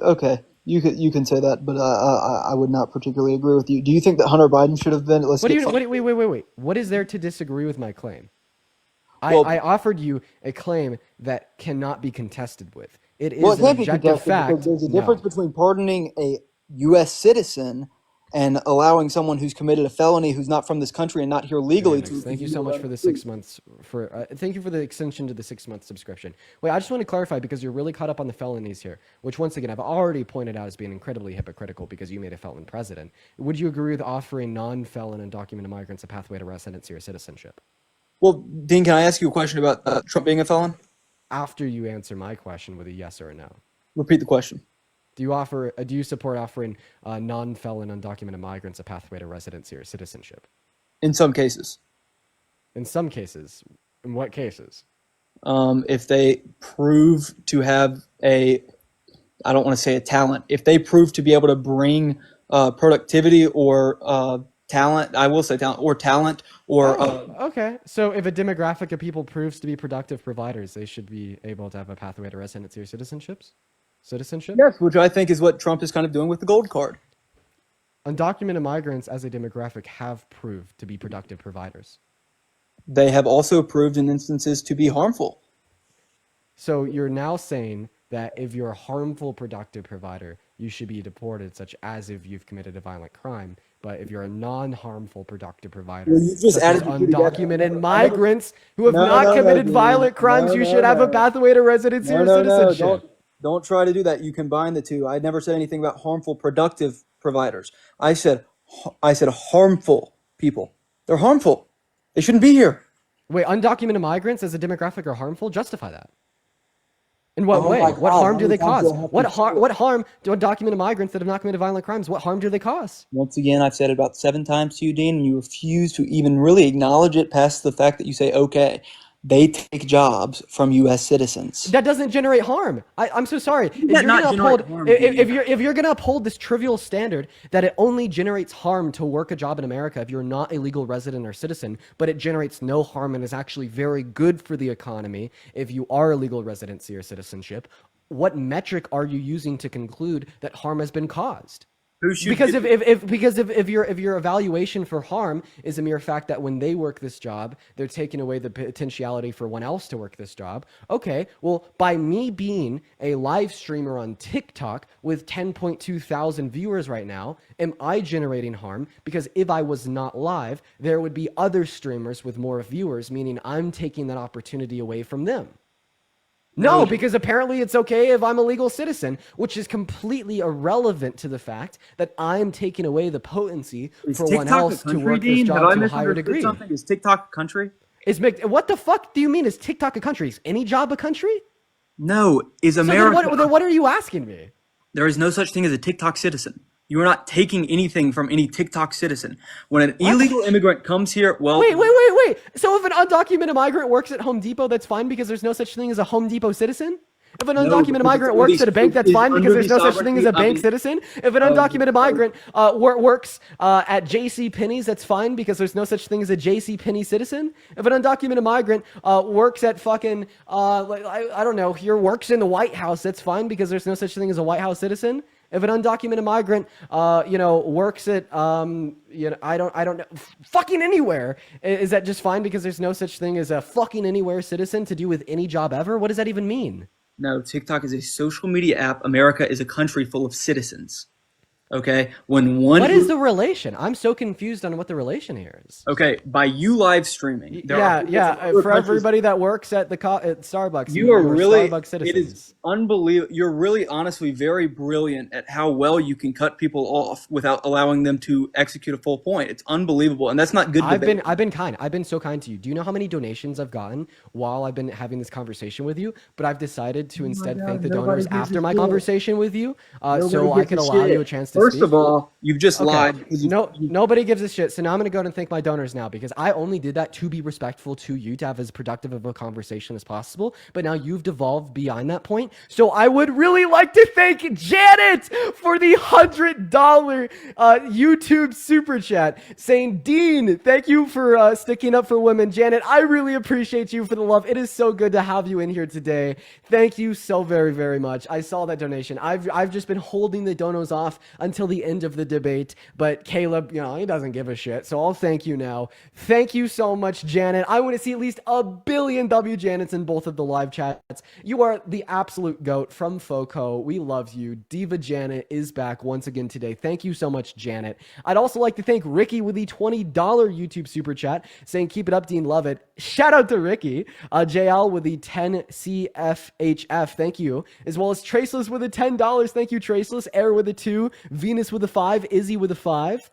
Okay, you can say that, but I would not particularly agree with you. Do you think that Hunter Biden should have been? Let's What do get you? fun. Wait. What is there to disagree with my claim? I Well, offered you a claim that cannot be contested with. It well, is it an can't be objective contested because fact. there's a difference No. between pardoning a U.S. citizen and allowing someone who's committed a felony who's not from this country and not here legally to Thank you so view much around for the the street. 6 months. Thank you for the extension to the 6 month subscription. Wait, I just want to clarify because you're really caught up on the felonies here, which once again I've already pointed out as being incredibly hypocritical because you made a felon president. Would you agree with offering non-felon and undocumented migrants a pathway to residency or citizenship? Well, Dean, can I ask you a question about Trump being a felon? After you answer my question with a yes or a no. Repeat the question. Do you support offering non-felon undocumented migrants a pathway to residency or citizenship? In some cases, In some cases. In what cases? if they prove to have I don't want to say a talent, if they prove to be able to bring productivity or talent, I will say talent or talent or Oh, okay. So if a demographic of people proves to be productive providers, they should be able to have a pathway to residency or citizenships? Citizenship? yes, which I think is what Trump is kind of doing with the gold card. Undocumented migrants as a demographic have proved to be productive providers. They have also proved in instances to be harmful. So you're now saying that if you're a harmful productive provider, you should be deported, such as if you've committed a violent crime. But if you're a non-harmful productive provider, Well, you just such as added the two together. undocumented I never, migrants who have no, not no, no, committed Dean. violent crimes, No, you no, should have a no. pathway to residency No, or no, no. citizenship. Don't try to do that. You combine the two. I never said anything about harmful productive providers. I said harmful people. They're harmful. They shouldn't be here. Wait, undocumented migrants as a demographic are harmful? Justify that. In what Oh way? my What God, harm how do many they times do cause? I have What to say harm? it? What harm do undocumented migrants that have not committed violent crimes? What harm do they cause? Once again, I've said it about 7 times to you, Dean, and you refuse to even really acknowledge it past the fact that you say, okay, they take jobs from U.S. citizens. That doesn't generate harm. I'm so sorry. How did If that you're not gonna generate uphold, harm, Dean? if you're gonna uphold this trivial standard that it only generates harm to work a job in America if you're not a legal resident or citizen, but it generates no harm and is actually very good for the economy if you are a legal residency or citizenship, what metric are you using to conclude that harm has been caused? Who should Because get if your evaluation for harm is a mere fact that when they work this job, they're taking away the potentiality for one else to work this job. Okay, well, by me being a live streamer on TikTok with 10.2 thousand viewers right now, am I generating harm? Because if I was not live, there would be other streamers with more viewers, meaning I'm taking that opportunity away from them. No, no? because apparently it's okay if I'm a legal citizen, which is completely irrelevant to the fact that I'm taking away the potency Is for one TikTok a else to country, work this Dean? Have job I to a higher misunderstood degree. something? Is TikTok a country? What the fuck do you mean? Is TikTok a country? Is any job a country? No. Is So America? then what are you asking me? There is no such thing as a TikTok citizen. You are not taking anything from any TikTok citizen. When an What? illegal immigrant comes here, well, Wait. So if an undocumented migrant works at Home Depot, that's fine because there's no such thing as a Home Depot citizen? If an no, undocumented because migrant works at a bank, it that's is fine because under the there's no such thing as sovereignty a bank citizen. If an undocumented migrant works at J.C. Penney's, that's fine because there's no such thing as a J.C. Penney citizen. If an undocumented migrant works at fucking, I don't know, here works in the White House, that's fine because there's no such thing as a White House citizen. If an undocumented migrant, works at, I don't know, fucking anywhere, is that just fine because there's no such thing as a fucking anywhere citizen to do with any job ever? What does that even mean? no, TikTok is a social media app. America is a country full of citizens. Okay, when one What is the relation? I'm so confused on what the relation here is. okay, by you live streaming, there are people from other For countries. everybody that works at at Starbucks, You are you're really, Starbucks it is citizens. unbelievable. You're really honestly very brilliant at how well you can cut people off without allowing them to execute a full point. It's unbelievable. And that's not good debate. I've been kind. I've been so kind to you. Do you know how many donations I've gotten while I've been having this conversation with you? But I've decided to instead thank the donors after my conversation with you, so I can allow you a chance to First speak? of all, you've just Okay. lied because Nobody gives a shit. So now I'm going to go and thank my donors now because I only did that to be respectful to you, to have as productive of a conversation as possible. But now you've devolved beyond that point. So I would really like to thank Janet for the $100 YouTube super chat saying, Dean, thank you for sticking up for women. Janet, I really appreciate you for the love. It is so good to have you in here today. Thank you so very, very much. I saw that donation. I've just been holding the donos off until the end of the debate, but Caleb, he doesn't give a shit, so I'll thank you now. Thank you so much, Janet. I want to see at least 1 billion W Janets in both of the live chats. You are the absolute GOAT from FOCO. We love you. Diva Janet is back once again today. Thank you so much, Janet. I'd also like to thank Ricky with the $20 YouTube super chat saying, keep it up, Dean, love it. Shout out to Ricky. JL with the 10 CFHF, thank you. As well as Traceless with the $10. Thank you, Traceless. Air with a 2. Venus with a 5. Izzy with a 5.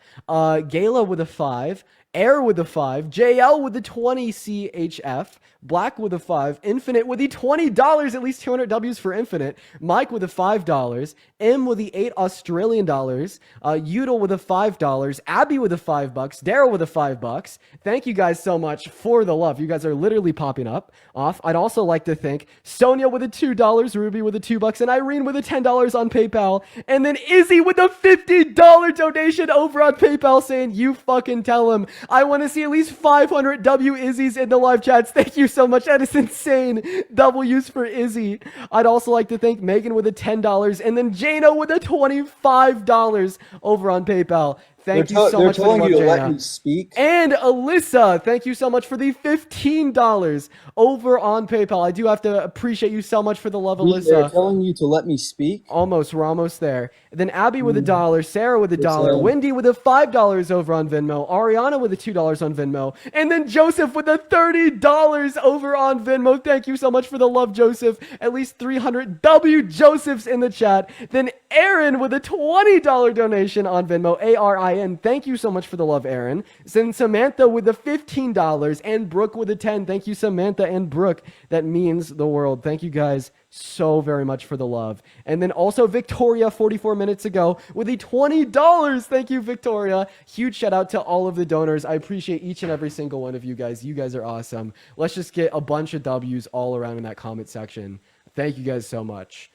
Gala with a 5. Air with a 5. JL with the 20 CHF. Black with a 5. Infinite with the $20. At least 200 W's for Infinite. Mike with the $5. M with the 8 Australian dollars. Udal with the $5. Abby with the $5. Daryl with the $5. Thank you guys so much for the love. You guys are literally popping up off. I'd also like to thank Sonia with the $2, Ruby with the $2, and Irene with the $10 on PayPal, and then Izzy with the $50 donation over on PayPal saying, you fucking tell him. I want to see at least 500 W Izzy's in the live chats. Thank you so much. That is insane. W's for Izzy. I'd also like to thank Megan with the $10 and then Jano with the $25 over on PayPal. Thank you so much for the love, They're telling you to Jana. let me speak. And Alyssa, thank you so much for the $15 over on PayPal. I do have to appreciate you so much for the love, Alyssa. They're telling you to let me speak. We're almost there. Then Abby with $1, Sarah with $1, Wendy with the $5 over on Venmo, Ariana with the $2 on Venmo, and then Joseph with the $30 over on Venmo. Thank you so much for the love, Joseph. At least 300 W Josephs in the chat. Then Aaron with a $20 donation on Venmo, ARIN. Thank you so much for the love, Aaron. Then Samantha with the $15 and Brooke with a 10. Thank you, Samantha and Brooke. That means the world. Thank you guys so very much for the love. And then also Victoria 44 minutes ago with the $20. Thank you, Victoria. Huge shout out to all of the donors. I appreciate each and every single one of you guys. You guys are awesome. Let's just get a bunch of W's all around in that comment section. Thank you guys so much.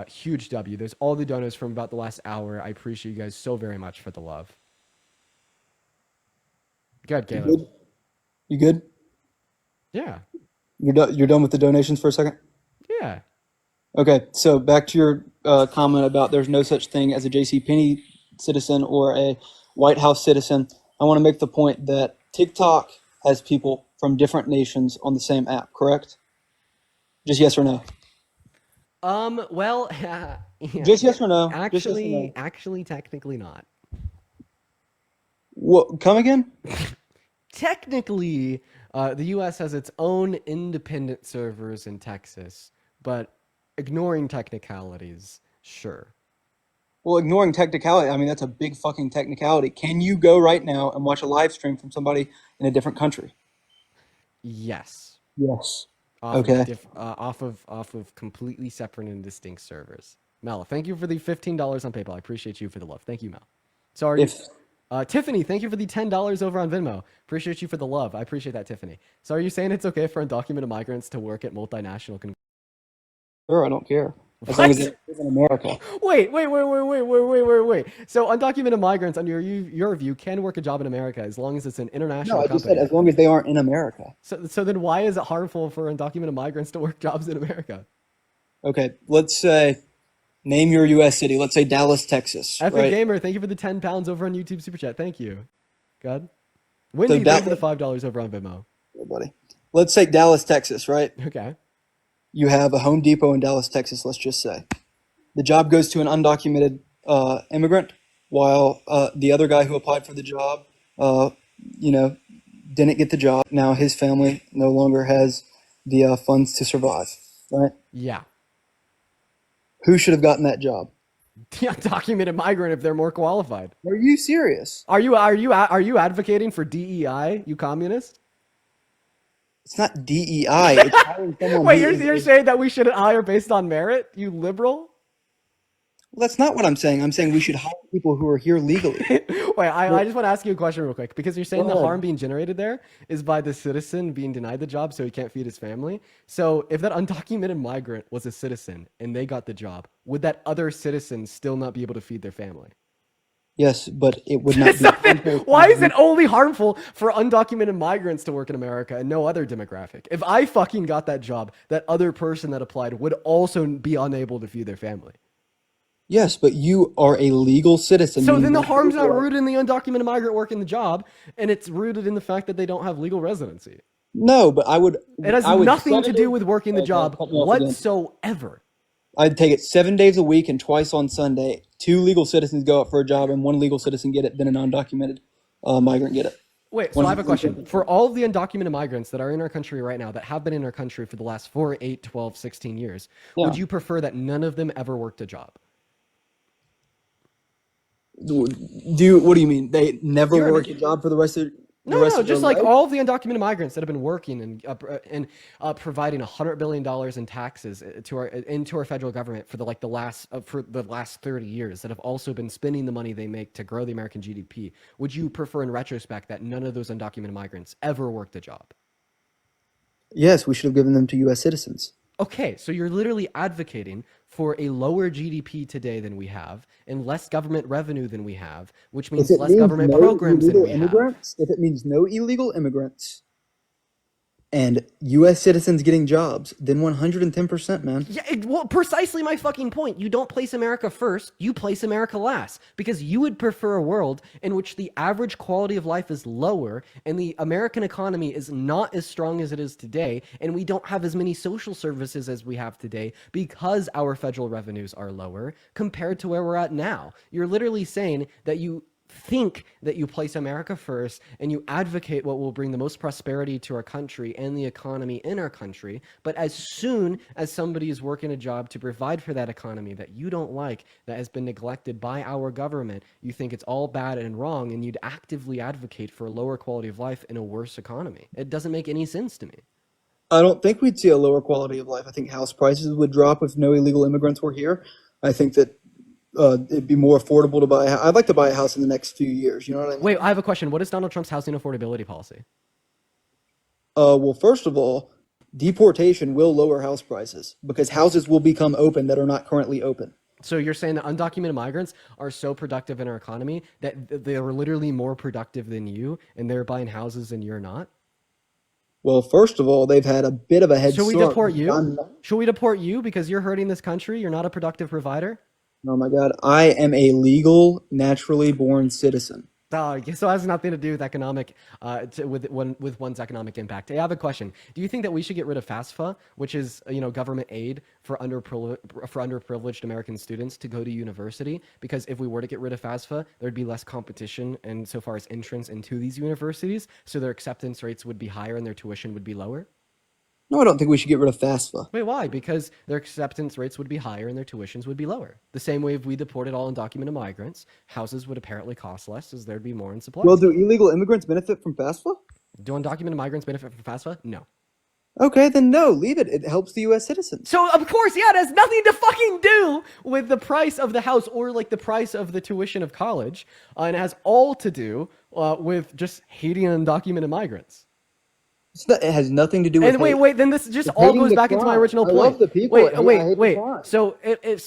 Huge W. There's all the donors from about the last hour. I appreciate you guys so very much for the love. Good, Caleb. You good? Yeah. You're done with the donations for a second? Yeah. Okay, so back to your comment about there's no such thing as a JCPenney citizen or a White House citizen. I want to make the point that TikTok has people from different nations on the same app, correct? Just yes or no? Well, yeah. Just yes or no? Just yes or no. Actually, technically not. What? Come again? Technically, the U.S. has its own independent servers in Texas, but ignoring technicalities, sure. Well, ignoring technicality, I mean, that's a big fucking technicality. Can you go right now and watch a live stream from somebody in a different country? Yes. Yes. Off Okay. off of completely separate and distinct servers. Mel, thank you for the $15 on PayPal. I appreciate you for the love. Thank you, Mel. Sorry. Tiffany, thank you for the $10 over on Venmo. Appreciate you for the love. I appreciate that, Tiffany. So are you saying it's okay for undocumented migrants to work at multinational Sure, I don't care. As long as they live in America. Wait. So undocumented migrants, under your view, can work a job in America as long as it's an international No, I company. just said as long as they aren't in America. So then why is it harmful for undocumented migrants to work jobs in America? Okay, let's say, name your U.S. city. Let's say Dallas, Texas. Epic Right? Gamer, thank you for the 10 pounds over on YouTube Super Chat. Thank you. God. Wendy, thank you for the $5 over on Venmo. Yeah, buddy. Let's say Dallas, Texas, right? Okay. You have a Home Depot in Dallas, Texas, let's just say. The job goes to an undocumented immigrant, while the other guy who applied for the job, didn't get the job. Now his family no longer has the funds to survive, right? Yeah. Who should have gotten that job? The undocumented migrant if they're more qualified. Are you serious? Are you advocating for DEI, you communist? It's not DEI. It's hiring someone. Wait, you're saying that we shouldn't hire based on merit, you liberal? Well, that's not what I'm saying. I'm saying we should hire people who are here legally. Wait, I just want to ask you a question real quick because you're saying Go the harm ahead. being generated there is by the citizen being denied the job so he can't feed his family. So if that undocumented migrant was a citizen and they got the job, would that other citizen still not be able to feed their family? Yes, but it would not be harmful to Why is it the. only harmful for undocumented migrants to work in America and no other demographic? If I fucking got that job, that other person that applied would also be unable to feed their family. Yes, but you are a legal citizen, So meaning then you the have the harm's not right. rooted in the undocumented migrant working the job, and it's rooted in the fact that they don't have legal residency. No, but I would. It has I would nothing to 7 days. do with working the Okay, job cut me off again. whatsoever. I'd take it 7 days a week and twice on Sunday. Two legal citizens go out for a job, and one legal citizen get it. Then a non-documented migrant get it. Wait, so I have a question. For 110%. all of the undocumented migrants that are in our country right now, that have been in our country for the last 4, 8, 12, 16 years, Yeah. would you prefer that none of them ever worked a job? What do you mean? They never You heard work me. a job for the No, rest no, of their just like life? all of the undocumented migrants that have been working and providing $100 billion in taxes into our federal government for the last 30 years that have also been spending the money they make to grow the American GDP. Would you prefer, in retrospect, that none of those undocumented migrants ever worked a job? Yes, we should have given them to U.S. citizens. Okay, so you're literally advocating for a lower GDP today than we have and less government revenue than we have, which If means it less means government no programs than illegal we have. immigrants, if it means no illegal immigrants and U.S. citizens getting jobs, then 110%, man. Yeah, well, precisely my fucking point. You don't place America first, you place America last. Because you would prefer a world in which the average quality of life is lower and the American economy is not as strong as it is today, and we don't have as many social services as we have today because our federal revenues are lower compared to where we're at now. You're literally saying that you think that you place America first and you advocate what will bring the most prosperity to our country and the economy in our country. But as soon as somebody is working a job to provide for that economy that you don't like, that has been neglected by our government, you think it's all bad and wrong, and you'd actively advocate for a lower quality of life in a worse economy. It doesn't make any sense to me. I don't think we'd see a lower quality of life. I think house prices would drop if no illegal immigrants were here. I think that it'd be more affordable to buy. I'd like to buy a house in the next few years. You know what I Wait, mean? I have a question. What is Donald Trump's housing affordability policy? Well, first of all, deportation will lower house prices because houses will become open that are not currently open. So you're saying that undocumented migrants are so productive in our economy that they are literally more productive than you, and they're buying houses and you're not? Well, first of all, they've had a bit of a head Should we start deport because you? I'm not. Should we deport you because you're hurting this country? You're not a productive provider? Oh my God, I am a legal, naturally born citizen. So it has nothing to do with with one's economic impact. Hey, I have a question. Do you think that we should get rid of FAFSA, which is government aid for underprivileged American students to go to university? Because if we were to get rid of FAFSA, there'd be less competition and so far as entrance into these universities, so their acceptance rates would be higher and their tuition would be lower. No, I don't think we should get rid of FAFSA. Wait, why? Because their acceptance rates would be higher and their tuitions would be lower. The same way if we deported all undocumented migrants, houses would apparently cost less as there'd be more in supply. Well, do illegal immigrants benefit from FAFSA? Do undocumented migrants benefit from FAFSA? No. Okay, then no, leave it. It helps the U.S. citizens. So of course, yeah, it has nothing to fucking do with the price of the house or like the price of the tuition of college, and it has all to do with just hating undocumented migrants. It has nothing to do with And wait, hate. wait, then this just It's all hating goes the back into my crime. original I point. love the people. Wait, I wait, hate the wait. crime. So if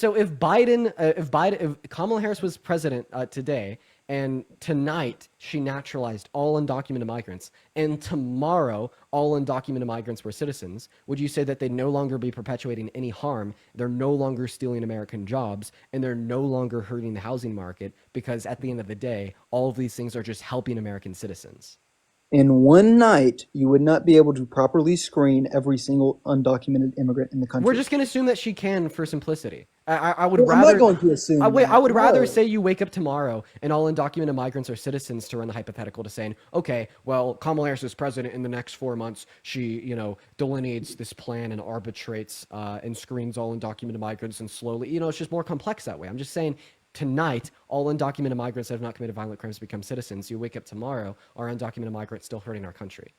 Kamala Harris was president today, and tonight she naturalized all undocumented migrants, and tomorrow all undocumented migrants were citizens, would you say that they'd no longer be perpetuating any harm? They're no longer stealing American jobs, and they're no longer hurting the housing market because at the end of the day, all of these things are just helping American citizens. In one night, you would not be able to properly screen every single undocumented immigrant in the We're country. just going to assume that she can for simplicity. I would Well, I'm not rather. going to assume I that. would rather No. say you wake up tomorrow and all undocumented migrants are citizens to run the hypothetical to saying, okay, well, Kamala Harris is president in the next 4 months. She, delineates this plan and arbitrates and screens all undocumented migrants and slowly, it's just more complex that way. I'm just saying tonight, all undocumented migrants that have not committed violent crimes become citizens. You wake up tomorrow, are undocumented migrants still hurting our country?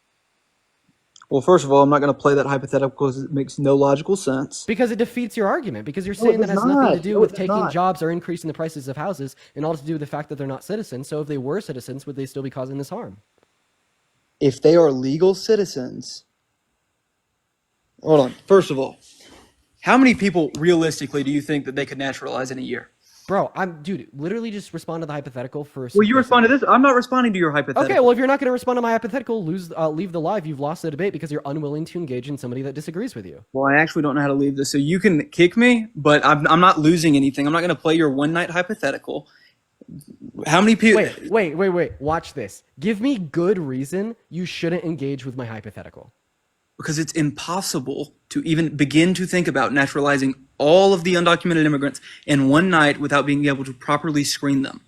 Well, first of all, I'm not going to play that hypothetical because it makes no logical sense. Because it defeats your argument. Because you're No, it saying that does has nothing to not. do No, it with does taking not. jobs or increasing the prices of houses, and all to do with the fact that they're not citizens. So if they were citizens, would they still be causing this harm? If they are legal citizens, hold on. First of all, how many people realistically do you think that they could naturalize in a year? Bro, dude, literally just respond to the hypothetical for Well, you respond to simplicity. this. I'm not responding to your hypothetical. Okay, well, if you're not going to respond to my hypothetical, leave the live. You've lost the debate because you're unwilling to engage in somebody that disagrees with you. Well, I actually don't know how to leave this, so you can kick me, but I'm not losing anything. I'm not going to play your one night hypothetical. How many people? Wait. Watch this. Give me good reason you shouldn't engage with my hypothetical. Because it's impossible to even begin to think about naturalizing all of the undocumented immigrants in one night without being able to properly screen them.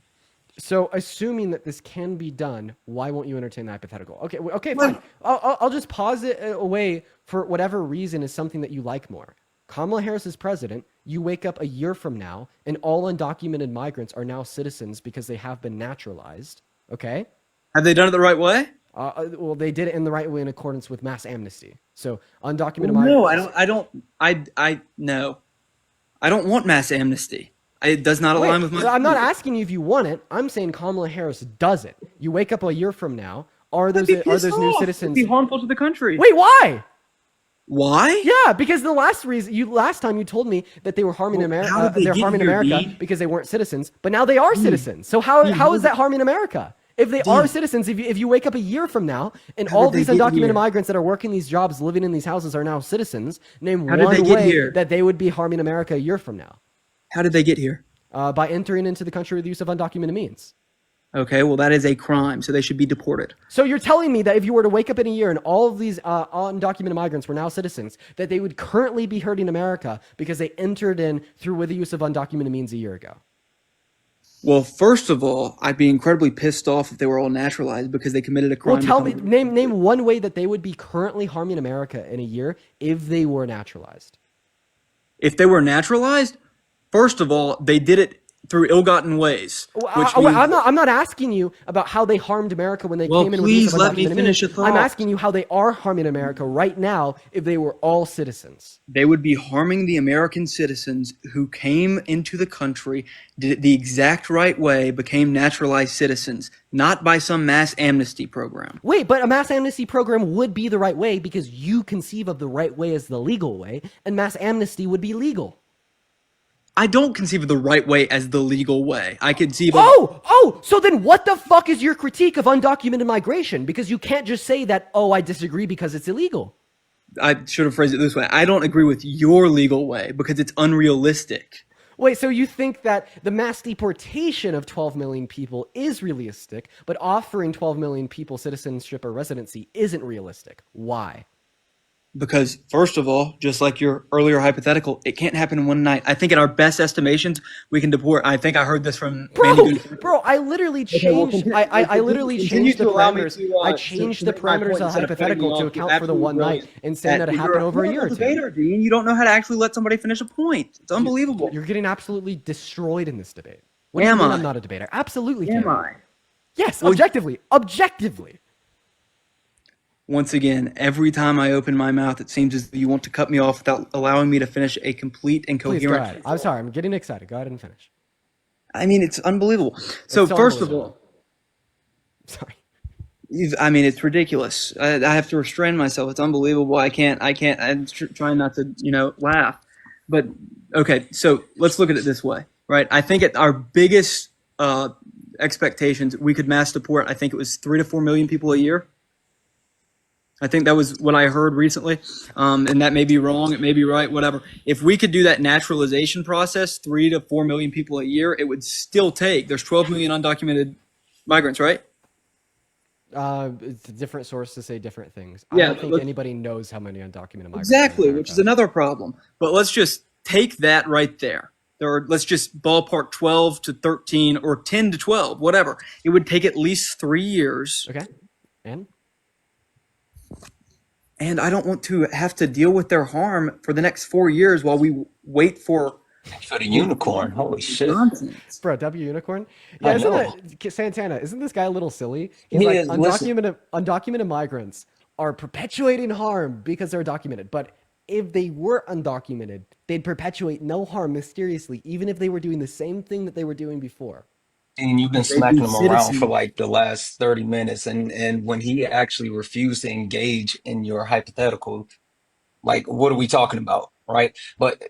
So, assuming that this can be done, why won't you entertain the hypothetical? Okay, fine. I'll just pause it away for whatever reason is something that you like more. Kamala Harris is president. You wake up a year from now, and all undocumented migrants are now citizens because they have been naturalized. Okay? Have they done it the right way? Well, they did it in the right way in accordance with mass amnesty. So, undocumented No, migrants. no. I don't want mass amnesty. It does not align with my. I'm not asking you if you want it. I'm saying Kamala Harris does it. You wake up a year from now. Are those new citizens? It'd be harmful to the country. Wait, why? Why? Yeah, because the last time you told me that they were harming America. how did they They're get harming here, America Dean? because they weren't citizens. But now they are citizens. So how is that harming America? If they are citizens, if you wake up a year from now and all these undocumented migrants that are working these jobs, living in these houses, are now citizens, name one way that they would be harming America a year from now. How did they get here? By entering into the country with the use of undocumented means. Okay, well, that is a crime, so they should be deported. So you're telling me that if you were to wake up in a year and all of these undocumented migrants were now citizens, that they would currently be hurting America because they entered in through with the use of undocumented means a year ago? Well, first of all, I'd be incredibly pissed off if they were all naturalized because they committed a crime. Well, tell me, name one way that they would be currently harming America in a year if they were naturalized. If they were naturalized, first of all, they did it through ill-gotten ways. I'm not asking you about how they harmed America when they came in with the use of undocumented means. Please let me finish a thought. I'm asking you how they are harming America right now if they were all citizens. They would be harming the American citizens who came into the country, did it the exact right way, became naturalized citizens, not by some mass amnesty program. Wait, but a mass amnesty program would be the right way because you conceive of the right way as the legal way, and mass amnesty would be legal. I don't conceive of the right way as the legal way. I conceive of... So then what the fuck is your critique of undocumented migration? Because you can't just say that, I disagree because it's illegal. I should have phrased it this way. I don't agree with your legal way because it's unrealistic. Wait, so you think that the mass deportation of 12 million people is realistic, but offering 12 million people citizenship or residency isn't realistic? Why? Because, first of all, just like your earlier hypothetical, it can't happen in one night. I think at our best estimations, we can deport. I think I heard this from Bro, I literally changed. I literally changed the parameters. I changed the parameters of the hypothetical to account for the one night and saying that it happened over a year or two. Debater, Dean. You don't know how to actually let somebody finish a point. It's unbelievable. You're getting absolutely destroyed in this debate. What do you mean I'm not a debater? Absolutely. Am I? Yes, objectively. Objectively. Once again, every time I open my mouth, it seems as though you want to cut me off without allowing me to finish a complete and coherent. Please, go ahead. I'm sorry. I'm getting excited. Go ahead and finish. I mean, it's unbelievable. So first of all, sorry. I mean, it's ridiculous. I have to restrain myself. It's unbelievable. I can't. I'm trying not to, laugh. But okay, so let's look at it this way, right? I think at our biggest expectations, we could mass deport. I think it was 3 to 4 million people a year. I think that was what I heard recently, and that may be wrong, it may be right, whatever. If we could do that naturalization process, 3 to 4 million people a year, it would still take, there's 12 million undocumented migrants, right? It's a different source to say different things. Yeah, I don't think anybody knows how many undocumented migrants. Exactly, which is another problem. But let's just take that right there. Let's just ballpark 12 to 13 or 10 to 12, whatever. It would take at least 3 years. Okay, And I don't want to have to deal with their harm for the next 4 years while we wait for the unicorn. Holy shit. nonsense. Bro, W Unicorn? Yeah, isn't that Santana, isn't this guy a little silly? He's He like, is, listen. undocumented migrants are perpetuating harm because they're documented. But if they were undocumented, they'd perpetuate no harm mysteriously, even if they were doing the same thing that they were doing before. And you've been They'd be smacking him around for citizens. like the last 30 minutes. And when he actually refused to engage in your hypothetical, like, what are we talking about? Right. But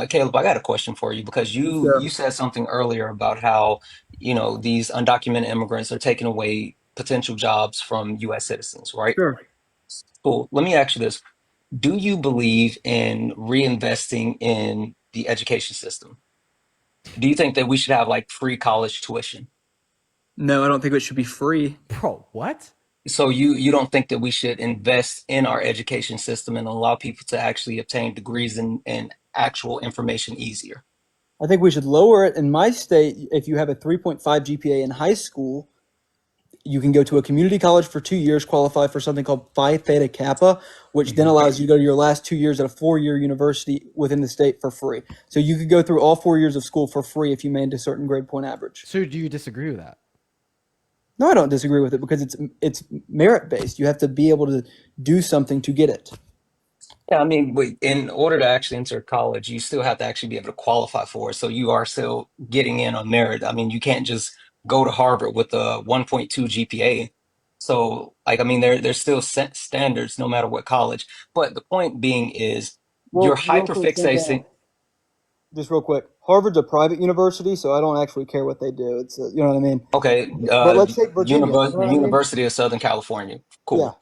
Caleb, I got a question for you because you So, said something earlier about how, these undocumented immigrants are taking away potential jobs from US citizens, right? sure. Cool. Let me ask you this. Do you believe in reinvesting in the education system? Do you think that we should have like free college tuition? No, I don't think it should be free. Bro, what? So you don't think that we should invest in our education system and allow people to actually obtain degrees and actual information easier? I think we should lower it. In my state, if you have a 3.5 GPA in high school, you can go to a community college for 2 years, qualify for something called Phi Theta Kappa, which then Mhm. allows you to go to your last 2 years at a 4 year university within the state for free. So you could go through all 4 years of school for free if you made a certain grade point average. So do you disagree with that? No, I don't disagree with it because it's merit based. You have to be able to do something to get it. Yeah, I mean, in order to actually enter college, you still have to actually be able to qualify for it. So you are still getting in on merit. I mean, you can't just go to Harvard with a 1.2 GPA. So, like, I mean, there's still set standards no matter what college. But the point being is you're Well, real quick, hyperfixating. just real quick. Harvard's a private university, so I don't actually care what they do. It's you know what I mean. Okay, But let's take Virginia. You know what I mean? University of Southern California. Yeah. Cool.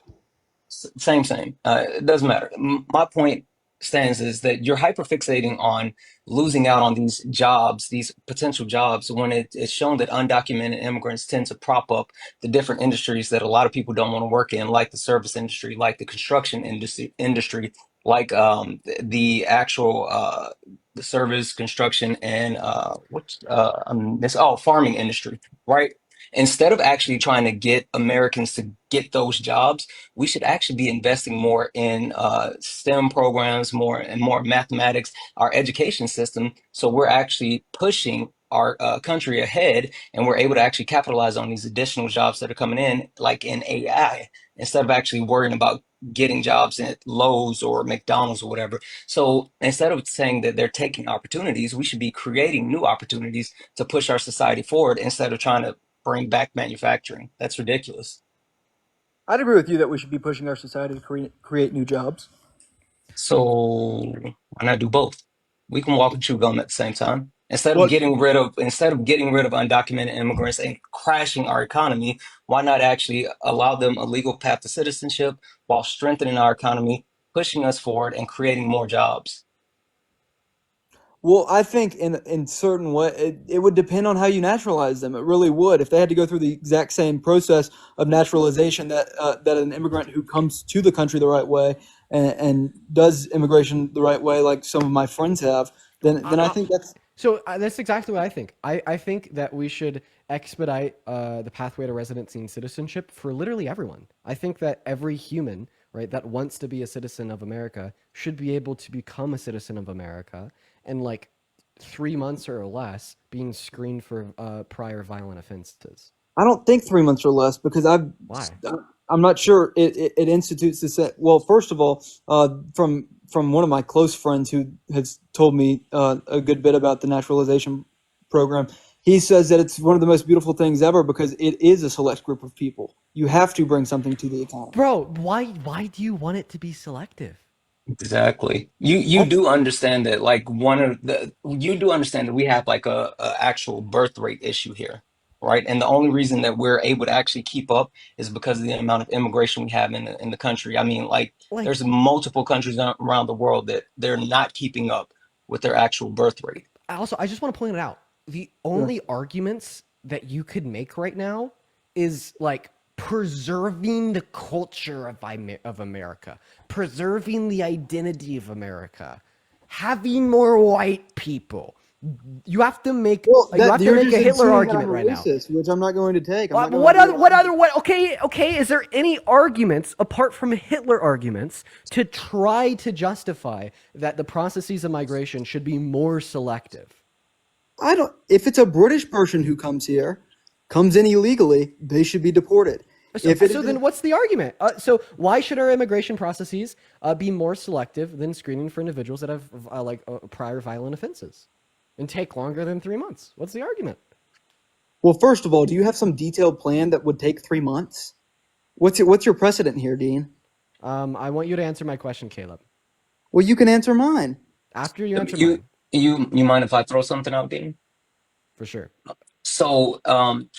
Same. It doesn't matter. My point stands is that you're hyperfixating on losing out on these jobs, these potential jobs, when it's shown that undocumented immigrants tend to prop up the different industries that a lot of people don't want to work in, like the service industry, like the construction industry, like the actual the service, construction, and farming industry, right? Instead of actually trying to get Americans to get those jobs, we should actually be investing more in STEM programs, more mathematics, our education system. So we're actually pushing our country ahead, and we're able to actually capitalize on these additional jobs that are coming in, like in AI, instead of actually worrying about getting jobs at Lowe's or McDonald's or whatever. So instead of saying that they're taking opportunities, we should be creating new opportunities to push our society forward instead of trying to bring back manufacturing. That's ridiculous. I'd agree with you that we should be pushing our society to create new jobs. So why not do both? We can walk and chew gum at the same time. Well, Instead of getting rid of undocumented immigrants and crashing our economy, why not actually allow them a legal path to citizenship while strengthening our economy, pushing us forward and creating more jobs? Well, I think in certain way it would depend on how you naturalize them. It really would. If they had to go through the exact same process of naturalization that an immigrant who comes to the country the right way and does immigration the right way, like some of my friends have, then I think that's So that's exactly what I think. I think that we should expedite the pathway to residency and citizenship for literally everyone. I think that every human, right, that wants to be a citizen of America should be able to become a citizen of America in like 3 months or less, being screened for prior violent offenses. I don't think 3 months or less because Why? I'm not sure it institutes this. Well, first of all, from one of my close friends who has told me a good bit about the naturalization program, he says that it's one of the most beautiful things ever because it is a select group of people. You have to bring something to the economy. Bro, why do you want it to be selective? Exactly. You I, do understand that like one of the you do understand that we have like a actual birth rate issue here, right? And the only reason that we're able to actually keep up is because of the amount of immigration we have in the country. I mean, like Like there's multiple countries around the world that they're not keeping up with their actual birth rate. I just want to point it out. The sure. only arguments that you could make right now is like preserving the culture of America, preserving the identity of America, having more white people. Well, You that have to you're make just a Hitler insinuating that I'm argument a right now. racist, which I'm not going to take. I'm not going to What do other that. what other what okay, is there any arguments apart from Hitler arguments to try to justify that the processes of migration should be more selective? I don't. If it's a British person who comes here, comes in illegally, they should be deported. So then what's the argument? So why should our immigration processes be more selective than screening for individuals that have prior violent offenses and take longer than 3 months? What's the argument? Well, first of all, do you have some detailed plan that would take 3 months? What's your precedent here, Dean? I want you to answer my question, Caleb. Well, you can answer mine. After you answer You mine, you mind if I throw something out, Dean? for sure. So,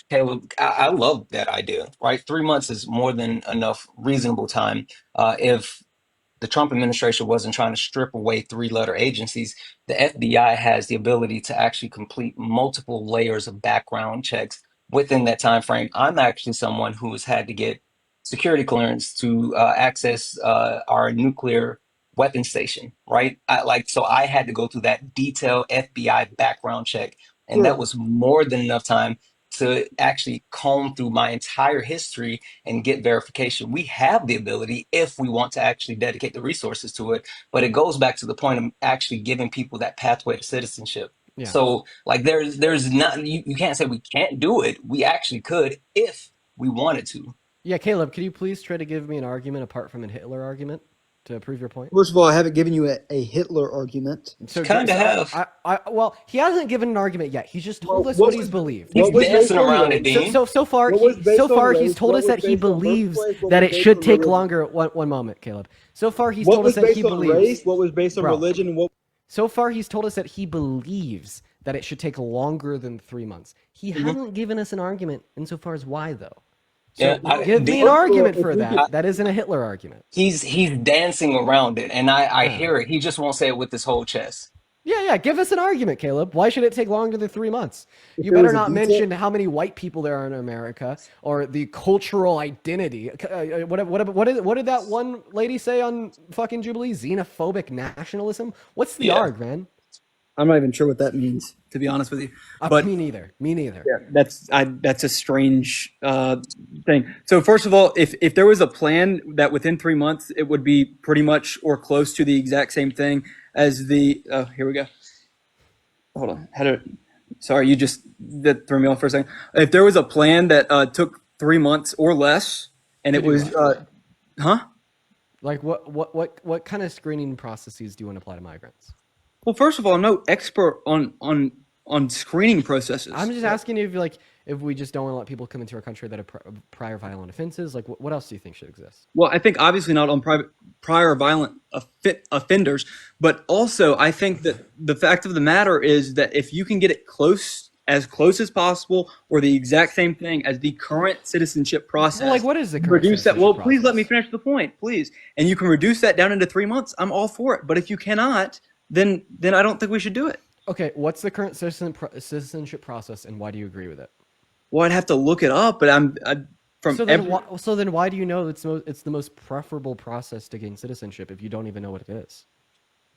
Caleb, I love that idea, right? 3 months is more than enough reasonable time. If the Trump administration wasn't trying to strip away three-letter agencies, the FBI has the ability to actually complete multiple layers of background checks within that time frame. I'm actually someone who has had to get security clearance to access our nuclear weapon station, right? So I had to go through that detailed FBI background check, and that Sure. was more than enough time to actually comb through my entire history and get verification. We have the ability if we want to actually dedicate the resources to it, but it goes back to the point of actually giving people that pathway to citizenship. Yeah. So like there's not you can't say we can't do it. We actually could if we wanted to. Yeah, Caleb, could you please try to give me an argument apart from a Hitler argument to prove your point? First of all, I haven't given you a Hitler argument. So, Kinda have. well, he hasn't given an argument yet. He's just told Well, us what what was- he's believed. He's What was dancing based on around it, race? Dean. So far, What was based on he's race? told What us was that he based on believes birthplace? What that was it based should on take religion? longer. One moment, Caleb. So far, he's What told was us that based he on believes. race? What was based on Bro. religion? And what? So far, he's told us that he believes that it should take longer than 3 months. He hasn't given us an argument insofar as why, though. So Yeah, give me Dean, an argument for if we that. That isn't a Hitler argument. he's dancing around it, and I Yeah. hear it. He just won't say it with his whole chest. Yeah. Give us an argument, Caleb. Why should it take longer than 3 months? You there better was a not detail- mention how many white people there are in America or the cultural identity. What did that one lady say on fucking Jubilee? Xenophobic nationalism? What's the Yeah. arg, man? I'm not even sure what that means, to be honest with you. But Me neither. yeah, that's a strange thing. So first of all, if there was a plan that within 3 months it would be pretty much or close to the exact same thing as the here we go. Hold on, sorry, that threw me off for a second. If there was a plan that took 3 months or less, and it do was, huh? Like what kind of screening processes do you want to apply to migrants? Well, first of all, I'm no expert on screening processes. I'm just asking you if we just don't want to let people come into our country that have prior violent offenses. Like what else do you think should exist? Well, I think obviously not on prior violent offenders, but also I think that the fact of the matter is that if you can get it as close as possible, or the exact same thing as the current citizenship process. Well, like what is the current reduce that? citizenship Well, process? please let me finish the point, please. And you can reduce that down into 3 months. I'm all for it. But if you cannot, then I don't think we should do it. Okay, what's the current citizenship process, and why do you agree with it? Well, I'd have to look it up, but So then why do you know it's the most preferable process to gain citizenship if you don't even know what it is?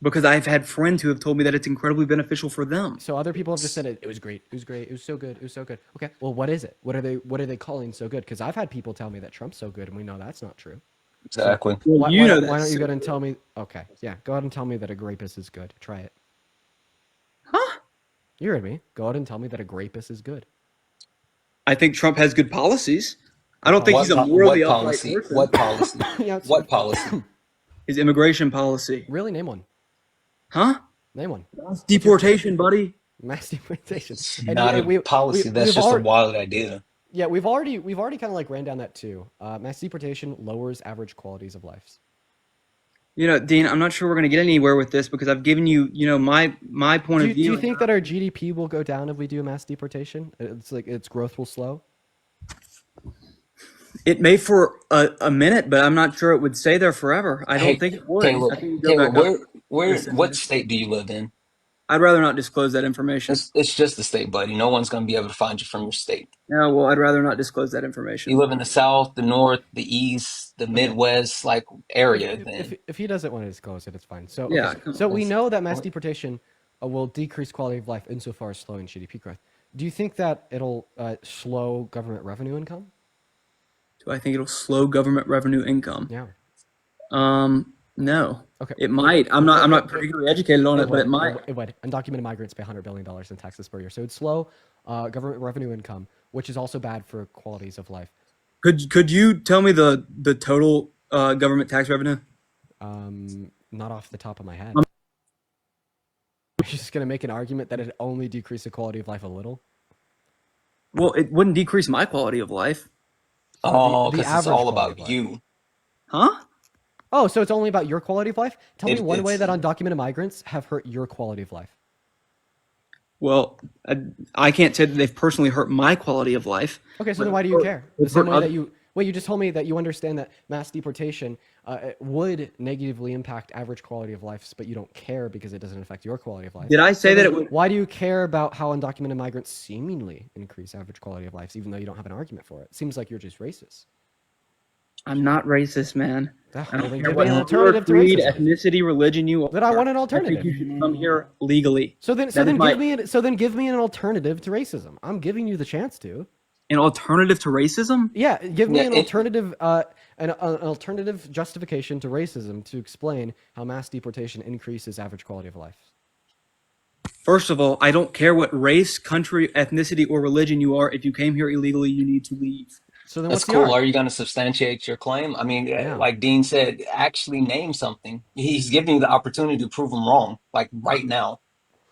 because I've had friends who have told me that it's incredibly beneficial for them. So other people have just said it was great. It was great. It was so good. It was so good. Okay, well, what is it? What are they calling so good? Because I've had people tell me that Trump's so good, and we know that's not true. Exactly. Well, Why you know why don't that's you go ahead and tell me? Okay, yeah, go ahead and tell me that a grapist is good. Try it. Huh? You heard me. Go ahead and tell me that a grapist is good. I think Trump has good policies. I don't think he's a morally what upright policy? person. What policy? Yeah, it's- What policy? His immigration policy. Really, name one. Huh? Name one. Deportation, buddy. Mass deportation. It's And not a we- policy. we- That's we've just already- a wild idea. Yeah, we've already kind of like ran down that too. Mass deportation lowers average qualities of life. You know, Dean, I'm not sure we're going to get anywhere with this because I've given you, my point Do of you view. think that our GDP will go down if we do a mass deportation? It's like its growth will slow. It may for a minute, but I'm not sure it would stay there forever. I don't Hey, think it would. Caleb, I think it'd go Caleb, back up. what state do you live in? I'd rather not disclose that information. It's just the state, buddy. No one's going to be able to find you from your state. Yeah, well, I'd rather not disclose that You information. live in the South, the North, the East, the Midwest, like area. Then If he doesn't want to disclose it, it's fine. So Yeah, okay. come So on. we know that mass deportation will decrease quality of life insofar as slowing GDP growth. Do you think that it'll slow government revenue income? Do I think it'll slow government revenue income? Yeah. No. Okay. It might. I'm not particularly educated on it, but it might. It would. Undocumented migrants pay $100 billion in taxes per year. So it'd slow government revenue income, which is also bad for qualities of life. Could you tell me the total government tax revenue? Not off the top of my head. You're just gonna make an argument that it only decreased the quality of life a little. Well, it wouldn't decrease my quality of life, Oh, Oh, the because it's average all quality of about life. you. huh? Oh, so it's only about your quality of life? Tell me one way It's that undocumented migrants have hurt your quality of life. Well, I can't say that they've personally hurt my quality of life. Okay, so But then why do you care? The they've same hurt way that other- you wait, you just told me that you understand that mass deportation would negatively impact average quality of life, but you don't care because it doesn't affect your quality of life. Did I say So that then it would? why do you care about how undocumented migrants seemingly increase average quality of life, even though you don't have an argument for it? Seems like you're just racist. I'm not racist, man. Ugh, I well, don't then care give me what an color, alternative to creed, racism. ethnicity, religion you Then I are. want an I think alternative. you should come here legally. So That then is my give me an alternative to racism. I'm giving you the chance to. an alternative to racism. Yeah, give me yeah, an it, alternative an alternative justification to racism to explain how mass deportation increases average quality of life. First of all, I don't care what race, country, ethnicity, or religion you are. If you came here illegally, you need to leave. So then that's what's the cool. Are argument? you going to substantiate your claim? I mean, Yeah. like Dean said, actually name something. He's giving you the opportunity to prove him wrong, like right now.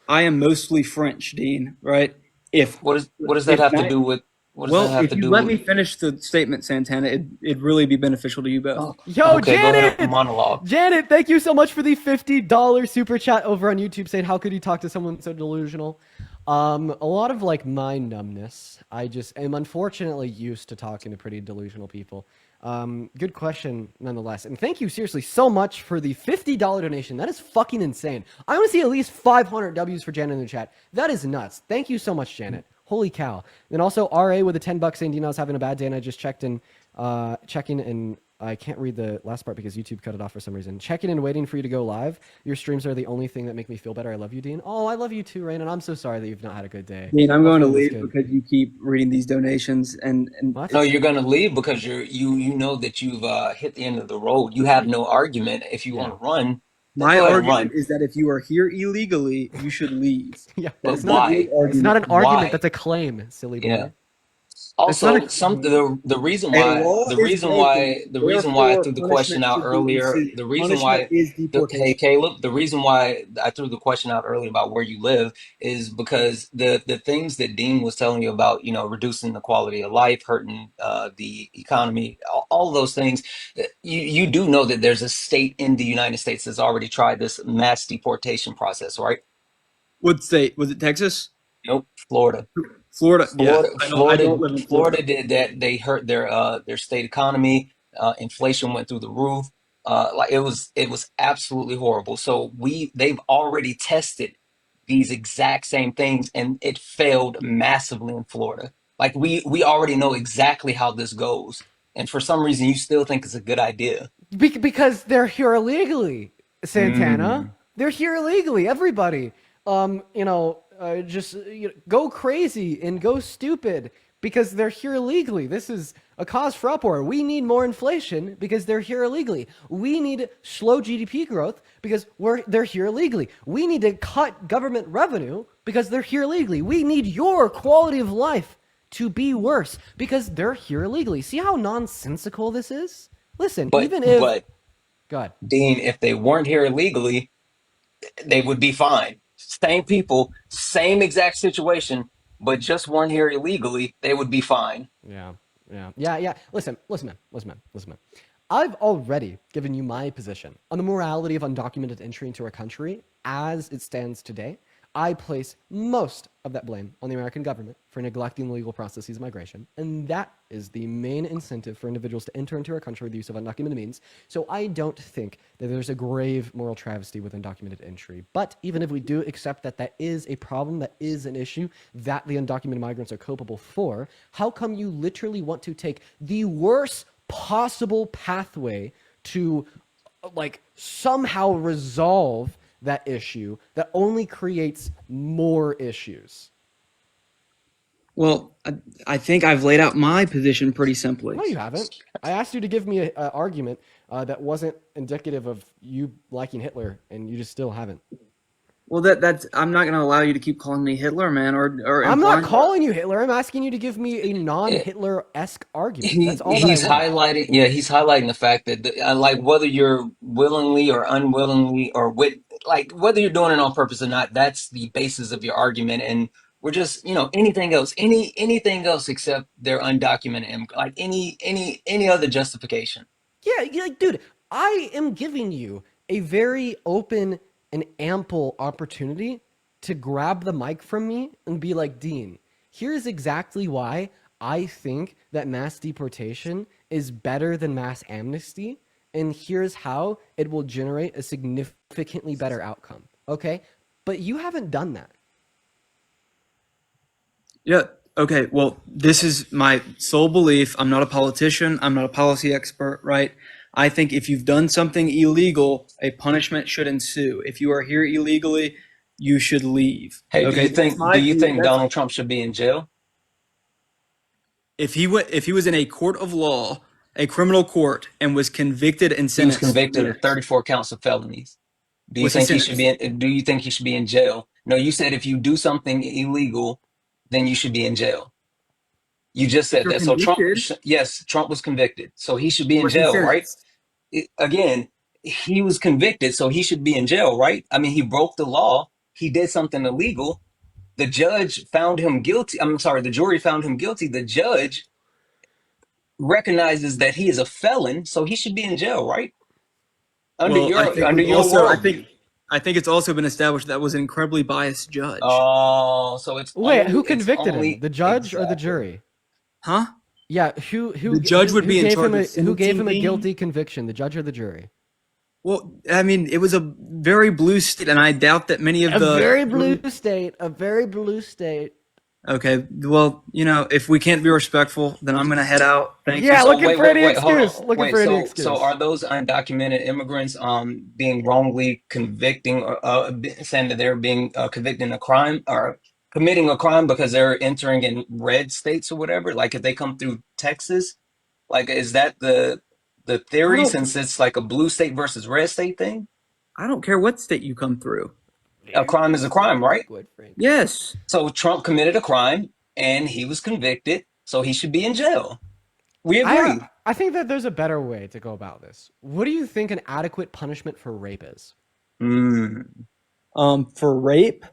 I am mostly French, Dean. Right? If What does that if have to not, do with what does that well, have if to you do let with me finish the statement, Santana, it'd really be beneficial to you both. oh, Yo, okay, go ahead, Janet! monologue. Janet, thank you so much for the $50 super chat over on YouTube saying, how could you talk to someone so delusional? A lot of like mind numbness. I just am unfortunately used to talking to pretty delusional people. Good question nonetheless. And thank you seriously so much for the $50 donation. That is fucking insane. I want to see at least 500 W's for Janet in the chat. That is nuts. Thank you so much, Janet. Holy cow. And also RA with the $10 saying Dino was having a bad day and I just checking and I can't read the last part because YouTube cut it off for some reason. Checking and waiting for you to go live. Your streams are the only thing that make me feel better. I love you, Dean. Oh, I love you too, Rain, and I'm so sorry that you've not had a good day. Dean, I'm going to Hopefully this leave good. because you keep reading these donations and What? No, you're gonna leave because you know that you've hit the end of the road. You have no argument. If you want Yeah. to run, then my go ahead and argument run. is that if you are here illegally, you should leave. Yeah. That But is not your why? It's not argument. an argument. Why? That's a claim, silly Yeah. boy. It's not a Also, claim. the reason A why law the is reason broken, why the reason why I therefore threw the question punishment out should be earlier, received. the reason Punishment why is hey deportation. Caleb, the reason why I threw the question out earlier about where you live is because the things that Dean was telling you about, reducing the quality of life, hurting the economy, all those things, you do know that there's a state in the United States that's already tried this mass deportation process, right? What state? Was it Texas? Nope, Florida. Florida? Yeah. Florida, I Florida, don't live in Florida. Florida did that. They hurt their state economy. Inflation went through the roof. Like it was absolutely horrible. So they've already tested these exact same things, and it failed massively in Florida. Like we already know exactly how this goes, and for some reason you still think it's a good idea. Because they're here illegally, Santana. Mm. They're here illegally. Everybody, just go crazy and go stupid because they're here illegally. This is a cause for uproar. We need more inflation because they're here illegally. We need slow GDP growth because they're here illegally. We need to cut government revenue because they're here illegally. We need your quality of life to be worse because they're here illegally. See how nonsensical this is? Listen, But even if but God, Dean, if they weren't here illegally, they would be fine. Same people, same exact situation, but just weren't here illegally, they would be fine. yeah. Listen, man. I've already given you my position on the morality of undocumented entry into our country as it stands today. I place most of that blame on the American government for neglecting the legal processes of migration, and that is the main incentive for individuals to enter into our country with the use of undocumented means. So I don't think that there's a grave moral travesty with undocumented entry. But even if we do accept that that is a problem, that is an issue that the undocumented migrants are culpable for, how come you literally want to take the worst possible pathway to somehow resolve that issue that only creates more issues? Well, I think I've laid out my position pretty simply. No, you haven't. I asked you to give me an argument that wasn't indicative of you liking Hitler, and you just still haven't. Well, that's I'm not going to allow you to keep calling me Hitler, man, or I'm not implying. calling you Hitler. I'm asking you to give me a non-Hitler-esque argument. That's all that I He's want. highlighting, yeah, he's highlighting the fact that like whether you're willingly or unwillingly or with like whether you're doing it on purpose or not, that's the basis of your argument. And we're just, anything else, anything else except their undocumented like any other justification. Yeah, like, dude, I am giving you a very open and ample opportunity to grab the mic from me and be like, Dean, here's exactly why I think that mass deportation is better than mass amnesty, and here's how it will generate a significantly better outcome. Okay? But you haven't done that. Yeah. Okay. Well, this is my sole belief. I'm not a politician. I'm not a policy expert, right? I think if you've done something illegal, a punishment should ensue. If you are here illegally, you should leave. Hey, Okay. That's do my you view. think That's Donald Trump should be in jail? if he was in a court of law, a criminal court, and was convicted and He was sentenced, convicted of yes. 34 counts of felonies. Was he sentenced? Do you think he should be in jail? No, you said if you do something illegal, then you should be in jail. You just If said you're that. So convicted, yes, Trump was convicted. So he should be in was he jail, right? sentenced? Again, he was convicted, so he should be in jail, right? I mean, he broke the law. He did something illegal. The judge found him guilty. I'm sorry, the jury found him guilty. The judge recognizes that he is a felon, so he should be in jail, right? Well, I think Under we've your also, worldview. I think it's also been established that was an incredibly biased judge. Oh, so Wait, who it's convicted him? only The judge or the exactly. jury? Huh? Yeah, The judge would be in charge of who gave him a sentencing me. guilty conviction? The judge or the jury? Well, I mean, it was a very blue state, and I doubt that many of A the. very blue state. A very blue state. Okay, well, if we can't be respectful, then I'm gonna head out. Thank you. Yeah, So looking for any wait, hold excuse. on. Looking Wait, for any so excuse. are those undocumented immigrants being wrongly convicting or saying that they're being convicted in a crime or committing a crime because they're entering in red states or whatever? Like if they come through Texas, like is that the I theory don't. since it's like a blue state versus red state thing? I don't care what state you come through. A crime is a crime, right? Good Frank. Yes, So Trump committed a crime and he was convicted, so he should be in jail. We agree. I think that there's a better way to go about this. What do you think an adequate punishment for rape is? Mm, For rape,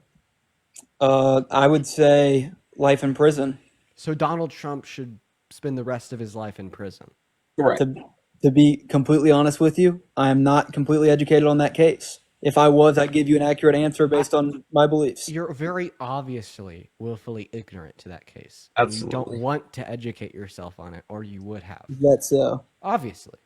I would say life in prison. So Donald Trump should spend the rest of his life in prison. correct. To to be completely honest with you, I am not completely educated on that case. If I was, I'd give you an accurate answer based on my beliefs. You're very obviously willfully ignorant to that case. And you don't Absolutely. want to educate yourself on it, or you would have. That's Obviously.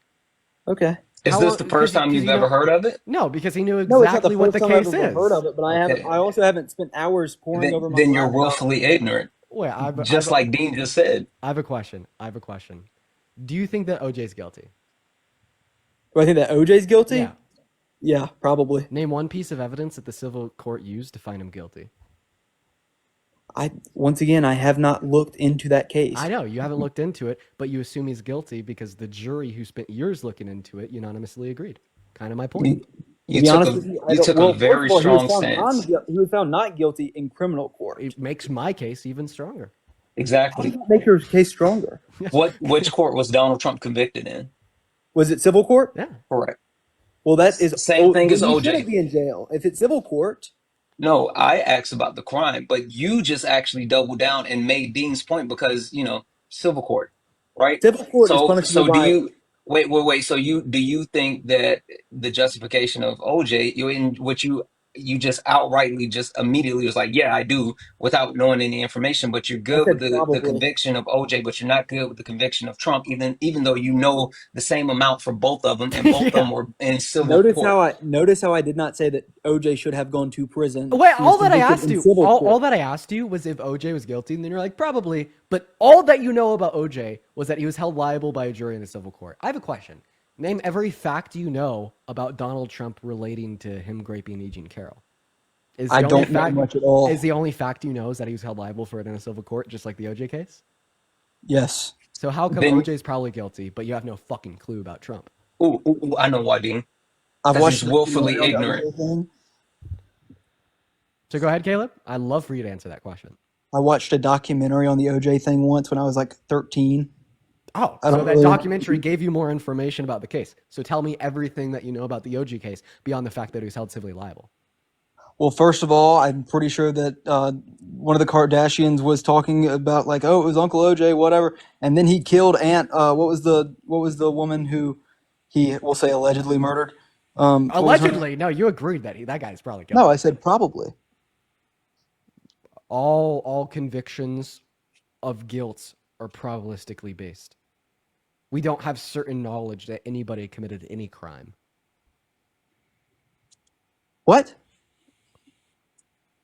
okay. Is How this long- the first time 'cause you've you ever know- heard of it? No, because he knew No, it's not exactly the what first the time I've case ever is. heard of it, but I Okay. haven't. I also haven't spent hours poring over my Then you're laptop. willfully ignorant, Wait, just like Dean just said. I have a question. Do you think that OJ's guilty? Do I think that OJ's guilty? Yeah. Yeah, probably. Name one piece of evidence that the civil court used to find him guilty. Once again, I have not looked into that case. I know you haven't looked into it, but you assume he's guilty because the jury who spent years looking into it unanimously agreed. Kind of my point. You, To you be took honest a with you, I you don't. took Well, a very first of all, strong stance. he was found not guilty in criminal court. It makes my case even stronger. How does Exactly. that make your case stronger? Which court was Donald Trump convicted in? Was it civil court? Yeah. Correct. Well, that is Same thing then as he OJ. shouldn't be in jail. If it's civil court, No, I asked about the crime, but you just actually doubled down and made Dean's point because, civil court, right? civil court is punishable So do by. you wait. So do you think that the justification of OJ, you just outrightly just immediately was like, yeah, I do, without knowing any information, but you're I good with said the probably. conviction of OJ, but you're not good with the conviction of Trump, even though you know the same amount for both of them, and both of them Yeah. were in civil court. Notice how I did not say that OJ should have gone to prison. Wait, He was all that I convicted asked in you, civil all court. that I asked you was if OJ was guilty, and then you're like, probably. But all that you know about OJ was that he was held liable by a jury in a civil court. I have a question. Name every fact you know about Donald Trump relating to him raping E. Jean Carroll. Is the I only don't know fact, much at all. Is the only fact you know is that he was held liable for it in a civil court, just like the OJ case? Yes. So how come Then, OJ's probably guilty, but you have no fucking clue about Trump? I know why, Dean. I've Because watched he's the video willfully of the ignorant. whole thing. So go ahead, Caleb. I'd love for you to answer that question. I watched a documentary on the OJ thing once when I was like 13. Oh, I so don't that really. documentary gave you more information about the case. So tell me everything that you know about the OG case beyond the fact that he was held civilly liable. Well, first of all, I'm pretty sure that one of the Kardashians was talking about like, oh, it was Uncle OJ, whatever, and then he killed Aunt. What was the woman who he will say allegedly murdered? What was her name? Allegedly, no, you agreed that that guy's probably No, guilty. I said probably. All convictions of guilt are probabilistically based. We don't have certain knowledge that anybody committed any crime. What?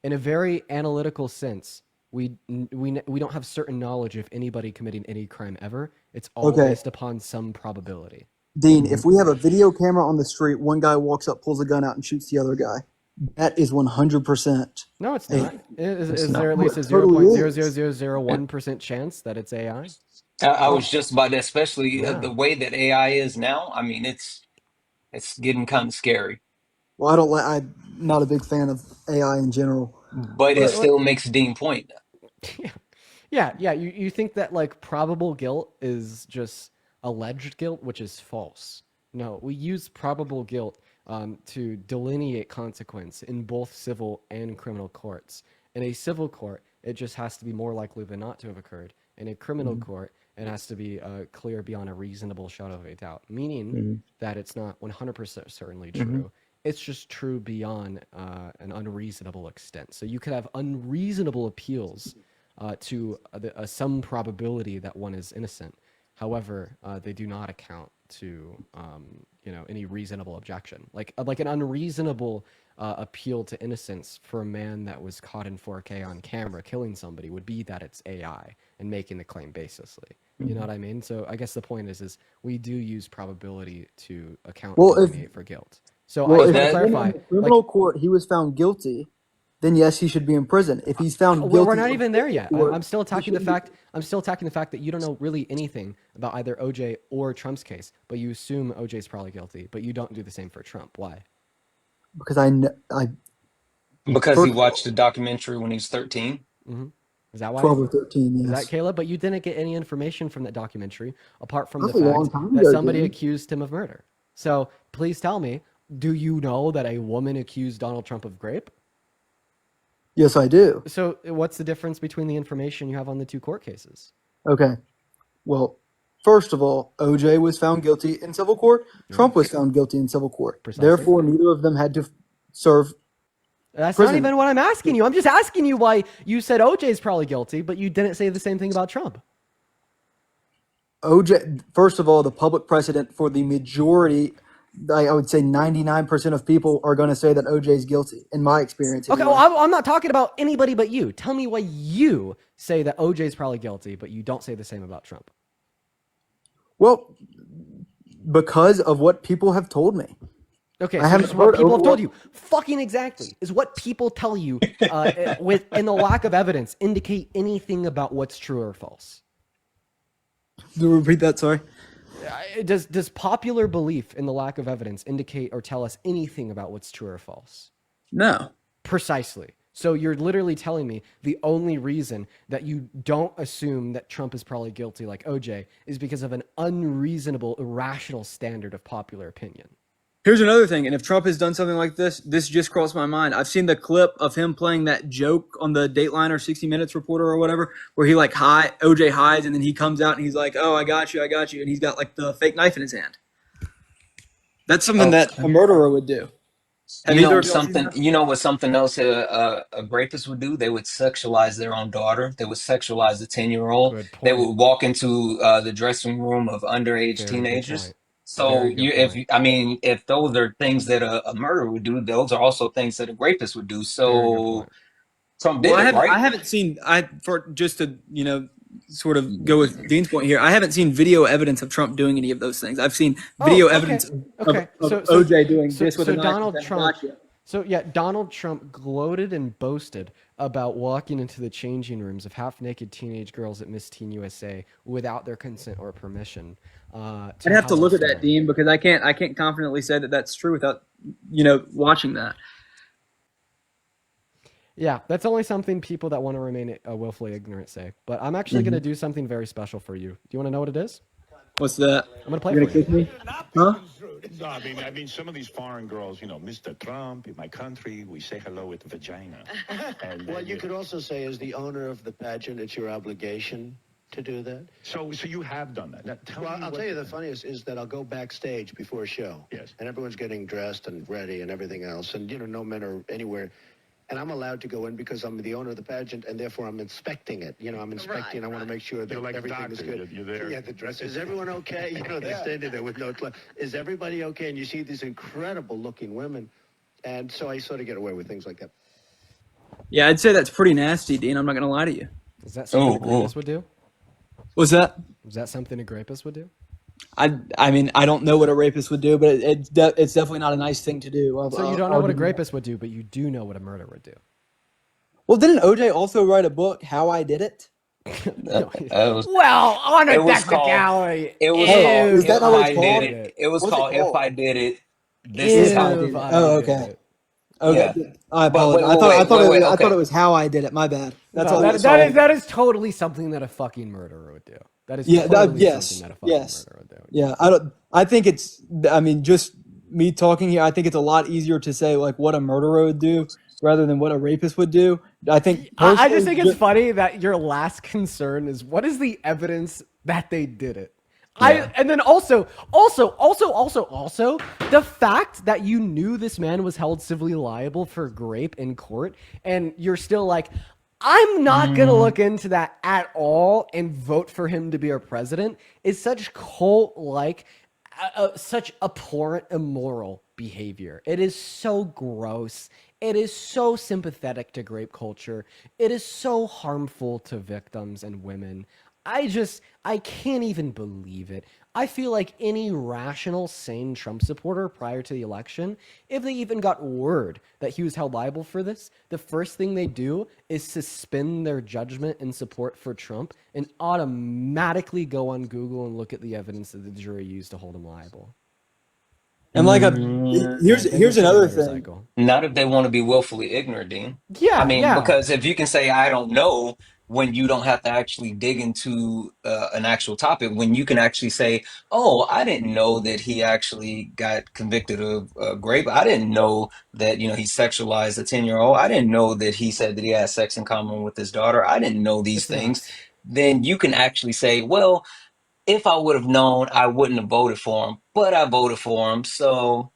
In a very analytical sense, we don't have certain knowledge of anybody committing any crime ever. It's all Okay, based upon some probability. Dean. If we have a video camera on the street, one guy walks up, pulls a gun out, and shoots the other guy. That is 100%. No, it's A, not. Is No. there at least a it totally is. 0.00001% chance that it's AI? I was just about that, especially the No. way that AI is now. I mean, it's getting kind of scary, Well, I don't. I'm not a big fan of AI in general, but it but still makes Dean point. Yeah. You think that like probable guilt is just alleged guilt, which is false. No, we use probable guilt to delineate consequence in both civil and criminal courts. In a civil court, it just has to be more likely than not to have occurred. In a criminal court, it has to be clear beyond a reasonable shadow of a doubt, meaning that it's not 100% certainly true. It's just true beyond an unreasonable extent. So you could have unreasonable appeals to some probability that one is innocent. However, they do not account to any reasonable objection. Like an unreasonable appeal to innocence for a man that was caught in 4K on camera killing somebody would be that it's AI and making the claim baselessly. You know what I mean? So I guess the point is we do use probability to account and well, if delineate for guilt. So I well, just if want to That in clarify, the like, criminal court he was found guilty, then yes, he should be in prison. If he's found we're guilty not in even there civil yet. court, I'm still he attacking the shouldn't be fact. I'm still attacking the fact that you don't know really anything about either OJ or Trump's case, but you assume OJ's probably guilty, but you don't do the same for Trump. Why? because I because he first of watched all, the documentary when he was 13. Is that why? 12 or 13, Is that yes, Caleb? But you didn't get any information from that documentary apart from the that's a long fact time that ago, somebody Dean. accused him of murder. So please tell me, do you know that a woman accused Donald Trump of rape? Yes, I do. So what's the difference between the information you have on the two court cases? Okay, well, first of all, OJ was found guilty in civil court. Yeah, Trump was found guilty in civil court. precisely. Therefore, neither of them had to serve That's not prison. even what I'm asking you. I'm just asking you why you said OJ's probably guilty, but you didn't say the same thing about Trump. OJ, first of all, the public precedent for the majority, I would say 99% of people are going to say that OJ is guilty, in my experience Okay, well, anyway. I'm not talking about anybody but you. Tell me why you say that OJ's probably guilty, but you don't say the same about Trump. Well, because of what people have told me. Okay, I so haven't just what heard people have told overwhelming. you. Fucking exactly. Is what people tell you with in the lack of evidence indicate anything about what's true or false? Repeat that, sorry. Does popular belief in the lack of evidence indicate or tell us anything about what's true or false? No. Precisely. So you're literally telling me the only reason that you don't assume that Trump is probably guilty like OJ is because of an unreasonable, irrational standard of popular opinion. Here's another thing, and if Trump has done something like this just crossed my mind. I've seen the clip of him playing that joke on the Dateline or 60 Minutes reporter or whatever, where he like OJ hides, and then he comes out and he's like, "Oh, I got you," and he's got like the fake knife in his hand. That's something Oh, that a murderer would do. Have you either know of y'all seen something? that? You know what something else a rapist would do? They would sexualize their own daughter. They would sexualize the 10-year-old. Good They point. would walk into the dressing room of underage Very good teenagers. point. So Very good you, if point. you- I mean, if those are things that a murderer would do, those are also things that a rapist would do. Very good So point. Trump Well, did it, I right? haven't seen I for just to sort of go with Dean's point here. I haven't seen video evidence of Trump doing any of those things. I've seen Oh, video okay. evidence Okay. of So OJ doing so this with a so knife and Donald saying, Trump "Gotcha." so yeah, Donald Trump gloated and boasted about walking into the changing rooms of half-naked teenage girls at Miss Teen USA without their consent or permission. I'd To have to how look else at do that, I? Dean, because I can't confidently say that that's true without watching that. Yeah, that's only something people that want to remain willfully ignorant say. But I'm actually going to do something very special for you. Do you want to know what it is? What's that? I'm going to play You're for gonna you. kick me? Huh? No, I mean, some of these foreign girls, Mr. Trump, in my country, we say hello with vagina. And Well, you could also say, as the owner of the pageant, it's your obligation to do that. so you have done that. Now, Well, I'll tell you the funniest is that I'll go backstage before a show. Yes. And everyone's getting dressed and ready and everything else. And, no men are anywhere. And I'm allowed to go in because I'm the owner of the pageant, and therefore I'm inspecting it. I'm inspecting. I want to make sure that You're like a everything is doctor. good. You're there. Yeah, the dress. Is everyone okay? They're standing there with no clothes. Is everybody okay? And you see these incredible-looking women. And so I sort of get away with things like that. Yeah, I'd say that's pretty nasty, Dean. I'm not gonna lie to you. Is that something a Ooh, grapist ooh. would do? What's that? Is that something a grapist would do? I mean, I don't know what a rapist would do, but it's definitely not a nice thing to do. So you don't know what a grapist would do, but you do know what a murderer would do. Well, didn't OJ also write a book, How I Did It? Well, on a It was called. technicality. It was Ew, called. Is that If not what I it's did called? it. It was What's it called. If called? I did it, this Ew, is how. if I Oh, did okay. it. Okay. Yeah. I But wait, apologize. wait, wait, wait, wait. I thought Okay. it was How I Did It. My bad. That's No, all. that is totally something that a fucking murderer would do. That is Yeah. totally Yes. something that a fucking Yes. murderer would do. Yeah. I think it's. I mean, just me talking here. I think it's a lot easier to say like what a murderer would do rather than what a rapist would do. I think I personally. just think it's funny that your last concern is what is the evidence that they did it. Yeah. And then also, the fact that you knew this man was held civilly liable for grape in court, and you're still like, I'm not gonna look into that at all and vote for him to be our president, is such cult-like, such abhorrent, immoral behavior. It is so gross. It is so sympathetic to grape culture. It is so harmful to victims and women. I can't even believe it. I feel like any rational, sane Trump supporter prior to the election, if they even got word that he was held liable for this, the first thing they do is suspend their judgment and support for Trump and automatically go on Google and look at the evidence that the jury used to hold him liable. And like And then here's go another through the thing. cycle. Not if they want to be willfully ignorant, Dean. I Yeah, mean, yeah. because if you can say I don't know when you don't have to actually dig into an actual topic, when you can actually say, "Oh, I didn't know that he actually got convicted of rape. I didn't know that he sexualized a 10-year-old. I didn't know that he said that he had sex in common with his daughter. I didn't know these It's things." nuts. Then you can actually say, "Well, if I would have known, I wouldn't have voted for him, but I voted for him." So.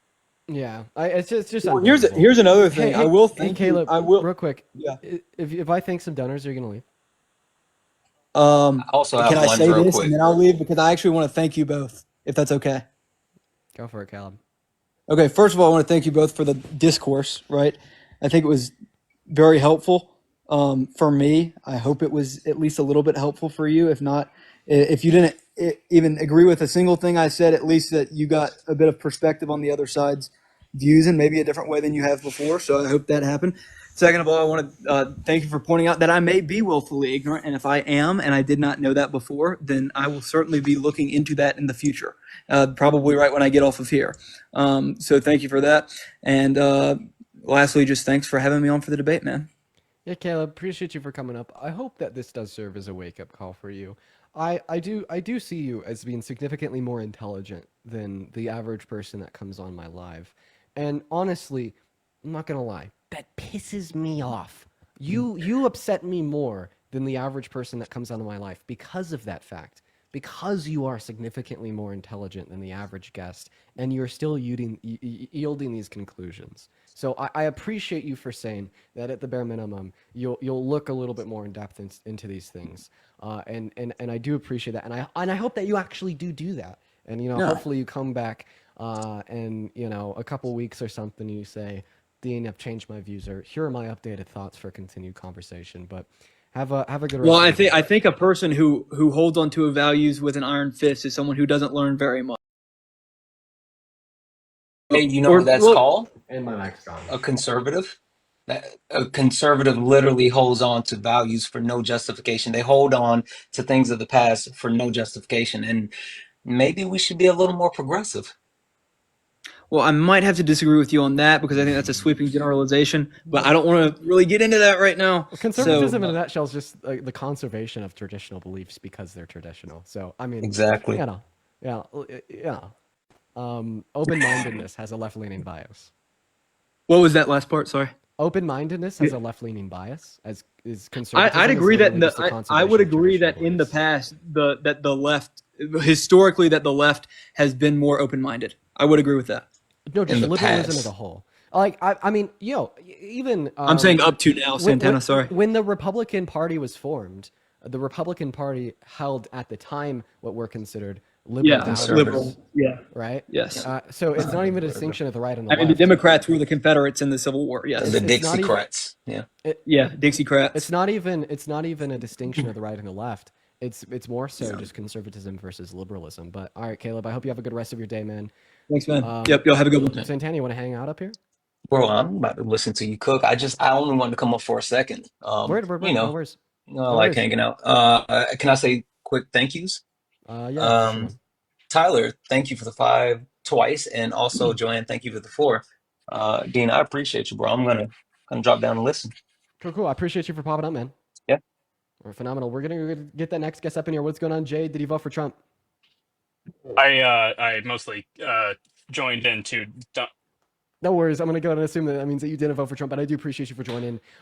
Yeah, it's just Well, unbelievable. here's another Hey, thing. I hey, will hey, thank you. Caleb, I will. real quick. Yeah. If I thank some donors, you're gonna leave. I also Can have I one say real this and quick. then I'll leave because I actually want to thank you both, if that's okay. Go for it, Caleb. Okay, first of all, I want to thank you both for the discourse, right? I think it was very helpful for me. I hope it was at least a little bit helpful for you. If not, if you didn't even agree with a single thing I said, at least that you got a bit of perspective on the other side's views in maybe a different way than you have before. So I hope that happened. Second of all, I want to thank you for pointing out that I may be willfully ignorant. And if I am, and I did not know that before, then I will certainly be looking into that in the future, probably right when I get off of here. So thank you for that. And lastly, just thanks for having me on for the debate, man. Yeah, Caleb, appreciate you for coming up. I hope that this does serve as a wake-up call for you. I do see you as being significantly more intelligent than the average person that comes on my live. And honestly, I'm not gonna lie, that pisses me off. You upset me more than the average person that comes onto my life because of that fact. Because you are significantly more intelligent than the average guest, and you're still yielding these conclusions. So I appreciate you for saying that at the bare minimum, you'll look a little bit more in depth into these things, and I do appreciate that, and I hope that you actually do that, and Yeah. hopefully you come back, and a couple weeks or something, you say, Dean, I've changed my views, or here are my updated thoughts for continued conversation. But have a good rest Well, of your day. I think a person who holds onto values with an iron fist is someone who doesn't learn very much. Hey, you know Or what that's well, called? And my mic's gone. A conservative. A conservative literally holds on to values for no justification. They hold on to things of the past for no justification. And maybe we should be a little more progressive. Well, I might have to disagree with you on that because I think that's a sweeping generalization, but I don't want to really get into that right now. Conservatism in a nutshell is just the conservation of traditional beliefs because they're traditional. So, I mean, Exactly. Open-mindedness has a left-leaning bias. What was that last part? Sorry. Open-mindedness has a left-leaning bias, as is conservatism. I'd agree that I would agree that in the beliefs. past that the left historically that the left has been more open-minded. I would agree with that. No, just the liberalism past. as a whole. Like, I mean, even I'm saying up to now, Santana. Sorry. When the Republican Party was formed, the Republican Party held at the time what were considered liberal values, liberal. Yeah. right? Yes. So it's not even a distinction of the right and the I left. mean, the Democrats were the Confederates in the Civil War. Yes. The It's not even- Dixiecrats. Yeah. Yeah, Dixiecrats. It's not even a distinction of the right and the left. It's more so just conservatism versus liberalism. But all right, Caleb, I hope you have a good rest of your day, man. Thanks, man. Yep, y'all have a good one. Santana, you want to hang out up here? Bro, I'm about to listen to you cook. I only wanted to come up for a second. Word. You No know, worries. I No like worries. hanging out. Can I say quick thank yous? Yeah, for sure, Um, man. Tyler, thank you for the 5 twice, and also Joanne, thank you for the 4. Dean, I appreciate you, bro. I'm gonna drop down and listen. Cool. I appreciate you for popping up, man. Yeah. Phenomenal. We're gonna get that next guest up in here. What's going on, Jay? Did you vote for Trump? I mostly joined in to No worries. I'm gonna go ahead and assume that means that you didn't vote for Trump, but I do appreciate you for joining.